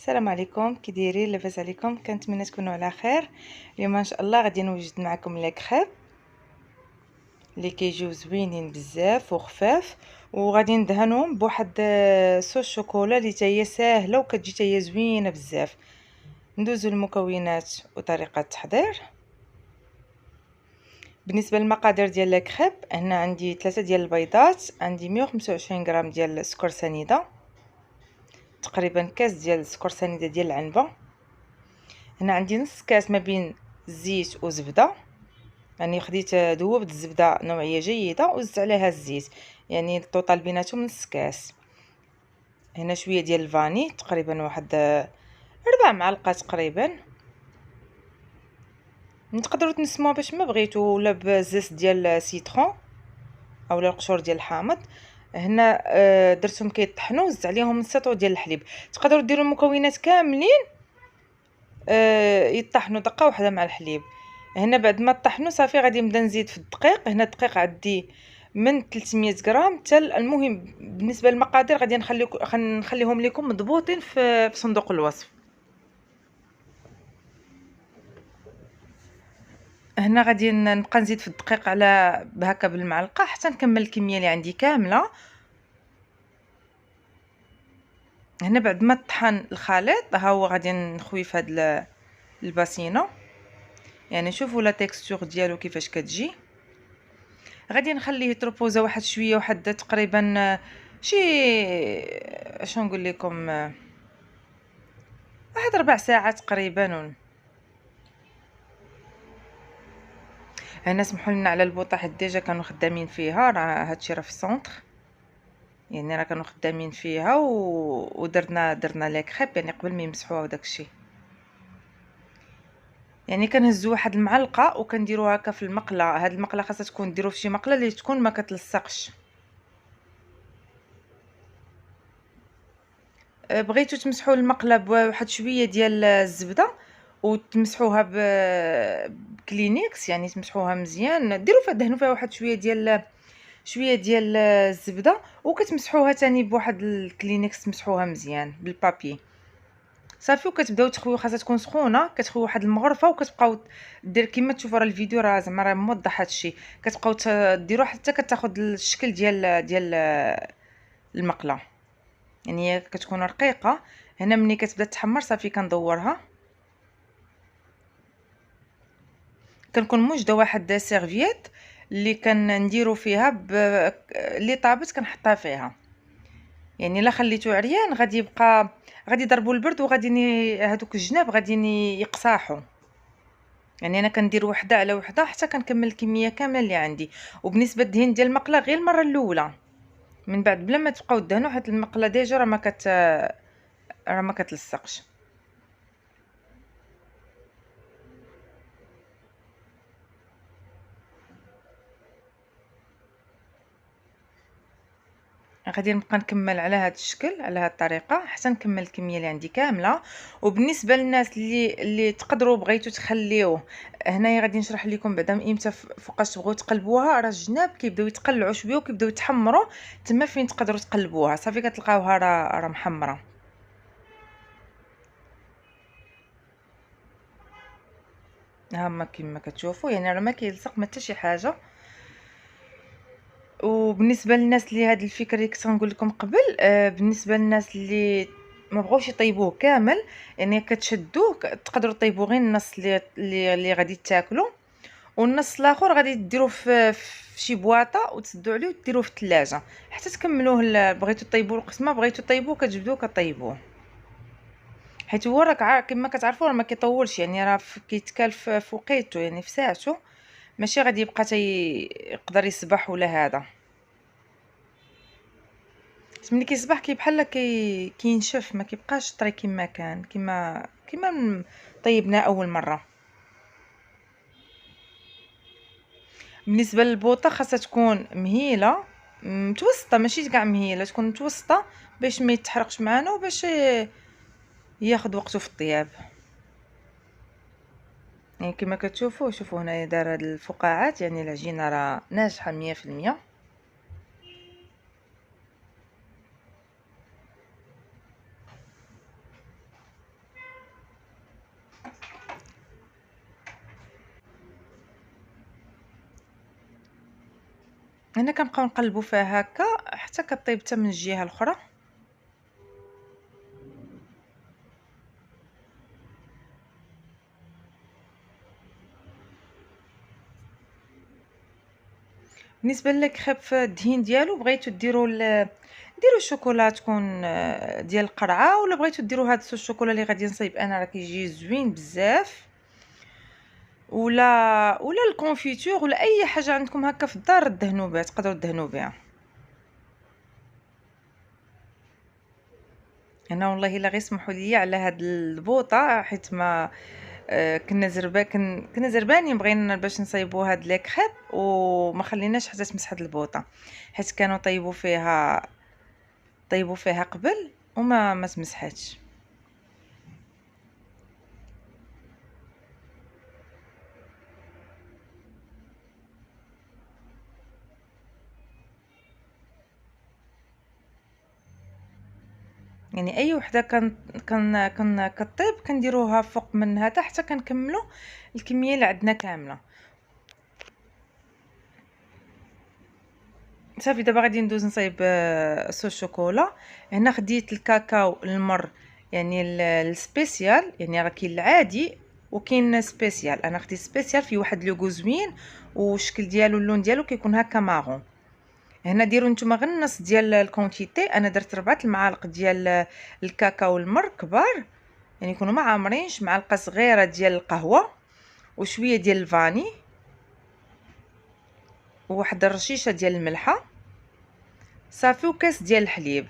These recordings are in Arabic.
السلام عليكم، كي دايرين؟ لاباس عليكم؟ كنتمنى تكونوا على خير. اليوم ان شاء الله غادي نوجد معكم لي كريب اللي كيجيو زوينين بزاف وخفاف، وغادي ندهنهم بواحد صوص شوكولا اللي هي ساهله وكتجي هي زوينه بزاف. ندوزو المكونات وطريقه التحضير. بالنسبه للمقادير ديال لي كريب، هنا عندي 3 ديال البيضات، عندي 125 غرام ديال السكر سنيده، تقريبا كاس ديال السكر سنيده ديال العنبه. هنا عندي نص كاس ما بين الزيت وزبده، يعني خديت ذوبت الزبده نوعيه جيده وزدت عليها الزيت، يعني الطوطال بيناتهم نص كاس. هنا شويه ديال الفاني، تقريبا واحد 4 معالق تقريبا. تقدروا تنسموها باش ما بغيتو، ولا بزاز ديال السيترون اولا القشور ديال الحامض. هنا درتهم كيطحنوا، زدت عليهم سطو ديال الحليب. تقدروا ديروا المكونات كاملين يطحنوا دقه واحده مع الحليب. هنا بعد ما طحنوا صافي غادي نبدا نزيد في الدقيق. هنا الدقيق عندي من 300 غرام حتى المهم بالنسبه للمقادير غادي نخليهم لكم مضبوطين في صندوق الوصف. هنا غادي نبقى نزيد في الدقيق على هكا بالمعلقه حتى نكمل الكميه اللي عندي كامله. هنا بعد ما طحن الخليط ها هو غادي نخوي في هاد الباسينه، يعني شوفوا لا تيكستور ديالو كيفاش كتجي. غادي نخليه يتربوزا واحد شويه، واحد تقريبا شي اش نقول لكم، واحد 4 ساعات تقريبا. هنا سمحوا لنا على البوطه حيت ديجا كانوا خدامين فيها، راه هادشي راه في السونتر، يعني راه كانوا خدامين فيها درنا لي كريب يعني قبل ما يمسحوها وداكشي. يعني كنهزوا واحد المعلقه وكنديروها هكا في المقله. هاد المقله خاصها تكون ديروا في شي مقله اللي تكون ما كتلصقش. بغيتو تمسحوا المقله بواحد شويه ديال الزبده وتمسحوها بكلينيكس، يعني تمسحوها مزيان، ديروا فيها دهنوا فيها واحد شويه ديال الزبده، وكتمسحوها تاني بواحد الكلينيكس، تمسحوها مزيان بالبابي صافي. وكتبداو تخويو، خاصها تكون سخونه، كتخويو واحد المغرفه وكتبقاو دير كما تشوفوا راه الفيديو راه زعما راه موضح هادشي. كتبقاو ديروا حتى كتاخذ الشكل ديال المقله، يعني هي كتكون رقيقه. هنا ملي كتبدا تحمر صافي كندورها، كنكون موجده واحد سيرفييت اللي كنديروا فيها اللي طابت كنحطها فيها، يعني الا خليتو عريان غادي يبقى غادي يضربوا البرد وغادي هذوك الجناب غادي يقصاحوا. يعني انا كندير وحده على وحده حتى كنكمل الكميه كامله اللي عندي. وبالنسبه للدهن ديال المقله غير المره الاولى، من بعد بلا ما تبقاو دهنوا حيت المقله ديجا راه ما كتلصقش. غادي نبقى نكمل على هذا الشكل على هذه الطريقه حتى نكمل الكميه اللي عندي كامله. وبالنسبه للناس اللي تقدروا بغيتوا تخليوه، هنايا غادي نشرح لكم بعدا امتى فوقاش تبغوا تقلبوها. راه الجناب كيبداو يتقلعوا شويه وكيبداو يتحمروا، تما فين تقدروا تقلبوها صافي كتلقاوها راه محمره. هما كما كتشوفوا يعني راه ما كيلصق ما حتى شي حاجه. وبالنسبه للناس اللي هاد الفكره اللي كنت غنقول لكم قبل، بالنسبه للناس اللي ما بغاوش يطيبوه كامل، يعني كتشدوه تقدروا طيبوا غير النص اللي غادي تاكلوا، والنص الاخر غادي ديروه في شي بواطه وتسدوا عليه وديروه في الثلاجه حتى تكملوه. بغيتوا طيبوا القسمه، بغيتوا طيبوه كتجبدوه كطيبوه، حيت هو راك كما كتعرفوا راه ما كيطولش، يعني راه كيتكال في وقيته، يعني في ساعته، ماشي غادي يبقى يقدر يسبح ولا هذا. ملي كيصبح بحال كينشف، ما كيبقاش طري كما كان، كما طيبناه اول مره. بالنسبه للبوطه خاصها تكون مهيله متوسطه، ماشي كاع مهيله، تكون متوسطه باش ما يتحرقش معنا وباش ياخذ وقته في الطياب. يعني كما كتشوفوا، شوفوا هنايا دار هاد الفقاعات، يعني العجينه راه ناجحه 100%. هنا كنبقاو نقلبوا فيها هكا حتى كطيب حتى من الجهه الاخرى. بالنسبه للكريب الدهين ديالو بغيتو ديروا الشوكولا تكون ديال القرعه، ولا بغيتو ديروا هاد الشوكولا اللي غادي نصايب انا راه كيجي زوين بزاف، ولا الكونفيتور ولا اي حاجه عندكم هكا في الدار دهنوا بها، تقدروا دهنوا بها. انا والله الا غير سمحوا لي على هاد البوطه، حيت ما كنا زربانين بغينا باش نصايبوا هاد لي كريب وما خليناش حتى تمس هاد البوطه، حيت كانوا طيبوا فيها قبل وما ما تمسحاتش. يعني اي وحده كان كطيب كنديروها فوق منها حتى كنكملوا الكميه اللي عندنا كامله. صافي دابا غادي ندوز نصايب صوص الشوكولا. هنا خديت الكاكاو المر، يعني السبيسيال، يعني راه كاين العادي وكاين سبيسيال. انا خديت سبيسيال فيه واحد لوغو زوين، والشكل ديالو اللون ديالو كيكون هكا مارون. هنا ديروا نتوما غير النص ديال الكونتيتي، انا درت 4 المعالق ديال الكاكاو المر كبار، يعني يكونوا ما عامرينش، معلقه صغيره ديال القهوه وشويه ديال الفاني وواحد الرشيشه ديال الملحه صافي، وكاس ديال الحليب.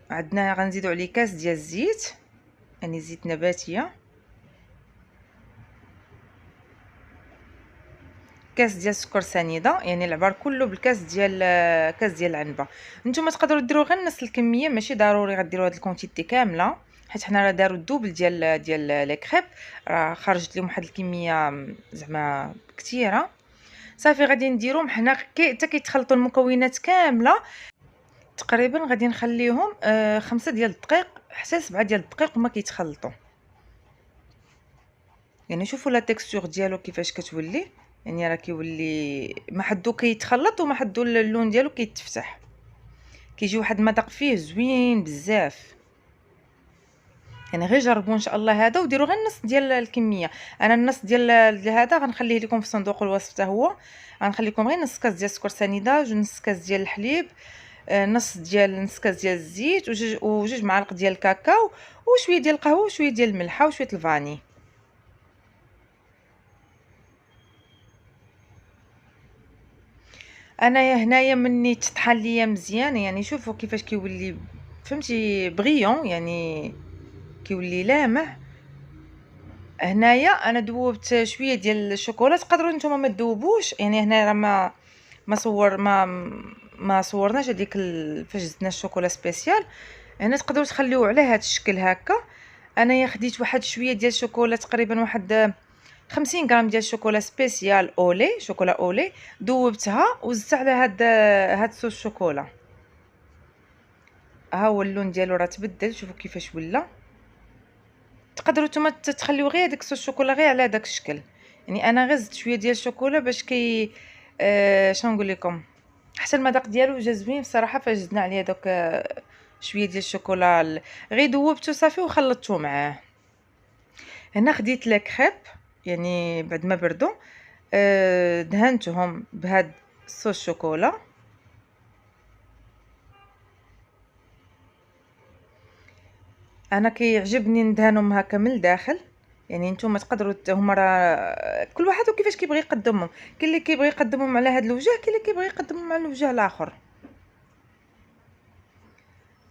عندنا غنزيدوا عليه كاس ديال الزيت، يعني زيت نباتيه، كاس ديال السكر سنيده، يعني العبار كله بالكاس ديال العنبه. نتوما تقدروا ديروا غير نص الكميه، ماشي ضروري غديروا هاد الكونتيتي كامله، حيت حنا راه داروا الدوبل ديال لي كريب، راه خرجت لهم واحد الكميه زعما كثيره. صافي غادي نديروهم حنا حتى كيتخلطوا المكونات كامله. تقريبا غادي نخليهم 5 ديال الدقائق حتى 7 ديال الدقائق وما كيتخلطوا. يعني شوفوا لا تيكستور ديالو كيفاش كتولي، يعني راه كيولي ما حدو كيتخلط وما حدو اللون ديالو كيتفتح، كيجي واحد المذاق فيه زوين بزاف. يعني غير جربوا ان شاء الله هذا وديروا غير النص ديال الكميه. انا النص ديال هذا غنخليه لكم في صندوق الوصف حتى هو. غنخلي لكم غير نص كاس ديال السكر سنيده، نص كاس ديال الحليب، نص كاس ديال الزيت، وجوج معالق ديال الكاكاو، وشويه ديال القهوه، وشويه ديال الملحه، وشويه الفاني. انايا هنايا مني تطحن ليا مزيان، يعني شوفوا كيفاش كيولي، فهمتي، بغيون، يعني كيولي لامع. هنايا انا دوبت شويه ديال الشوكولا، تقدروا نتوما ما تذوبوش، يعني هنا راه ما صورناش هذيك فاش زدنا الشوكولا سبيسيال. هنا تقدروا تخليوه على هذا الشكل هكا. انايا خديت واحد شويه ديال الشوكولا، تقريبا واحد 50 غرام ديال الشوكولا سبيسيال اولي، شوكولا اولي، ذوبتها وزدت على هاد صوص الشوكولا. ها هو اللون ديالو راه تبدل، شوفوا كيفاش ولا. تقدروا نتوما تخليو غير داك صوص الشوكولا غير على داك الشكل. يعني انا غير زدت شويه ديال الشوكولا باش كي شنو نقول لكم، حتى المذاق ديالو جا زوين بصراحه. فاش زدنا عليه دوك شويه ديال الشوكولا غير ذوبته صافي وخلطته معاه. هنا خديت لي كريب، يعني بعد ما بردوا دهنتهم بهاد صوص الشوكولا. انا كيعجبني ندهنهم هكا من الداخل، يعني نتوما تقدروا هما راه كل واحد وكيفاش كيبغي يقدمهم. كاين اللي كيبغي يقدمهم على هاد الوجه، كاين اللي كيبغي يقدمهم على الوجه الاخر.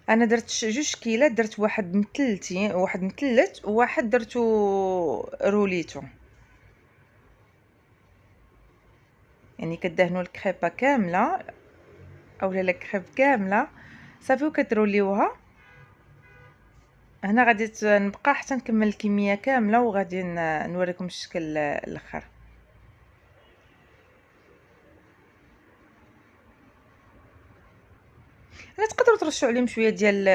انا درت جوج كيلات، درت واحد مثلتين، واحد مثلت، وواحد درتو روليتو. يعني كدهنوا الكريبه كامله اولا الكريب كامله صافي وكتروليوها. هنا غادي نبقى حتى نكمل الكميه كامله، وغادي نوريكم الشكل الاخر. انا تقدروا ترشوا عليهم شويه ديال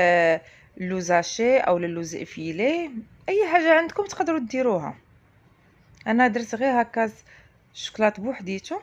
اللوزاشي او اللوز افيلي، اي حاجه عندكم تقدروا ديروها. انا درت غير هكا الشكلاط بوحديتو.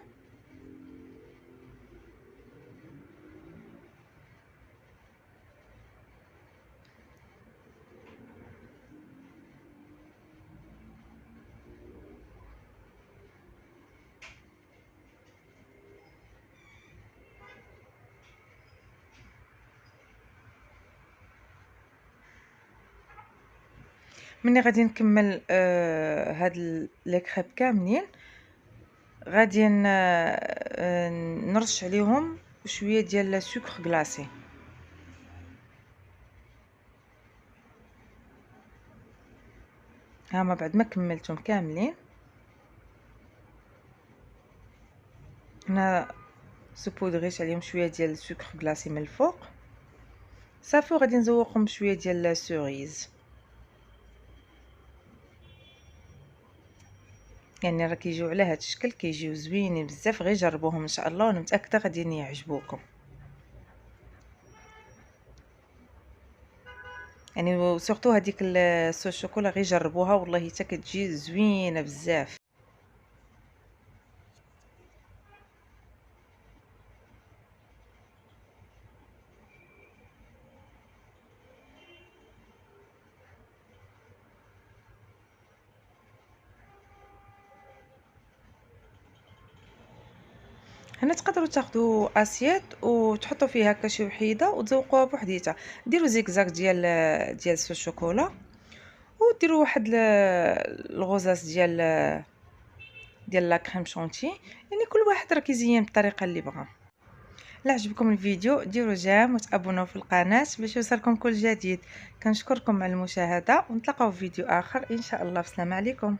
ملي غادي نكمل هاد لي كريب كاملين، غادي نرش عليهم شويه ديال سكر كلاصي. ها ما بعد ما كملتهم كاملين، هنا سبودغيت عليهم شويه ديال السكر كلاصي من الفوق صافي، وغادي نزوقهم بشويه ديال سوريز. يعني راه كيجيو على هاد الشكل، كيجيو زوينين بزاف، غير جربوهم ان شاء الله وانا متاكده غادي يعجبوكم. يعني سورتو هذيك الصوص الشوكولا غير جربوها والله حتى كتجي زوينه بزاف. هنا تقدروا تاخذوا اسيت وتحطوا فيها هكا شي وحيده وتزوقوها بوحديتها. ديروا زيكزاك ديال الصوص الشوكولا، وديروا واحد الغوزاس ديال لا كريم شونتي. يعني كل واحد راه كيزين بالطريقه اللي بغا. لا عجبكم الفيديو ديروا جيم وتابونوا في القناه باش يوصلكم كل جديد. كنشكركم على المشاهده، ونتلاقاو في فيديو اخر ان شاء الله. بسلام عليكم.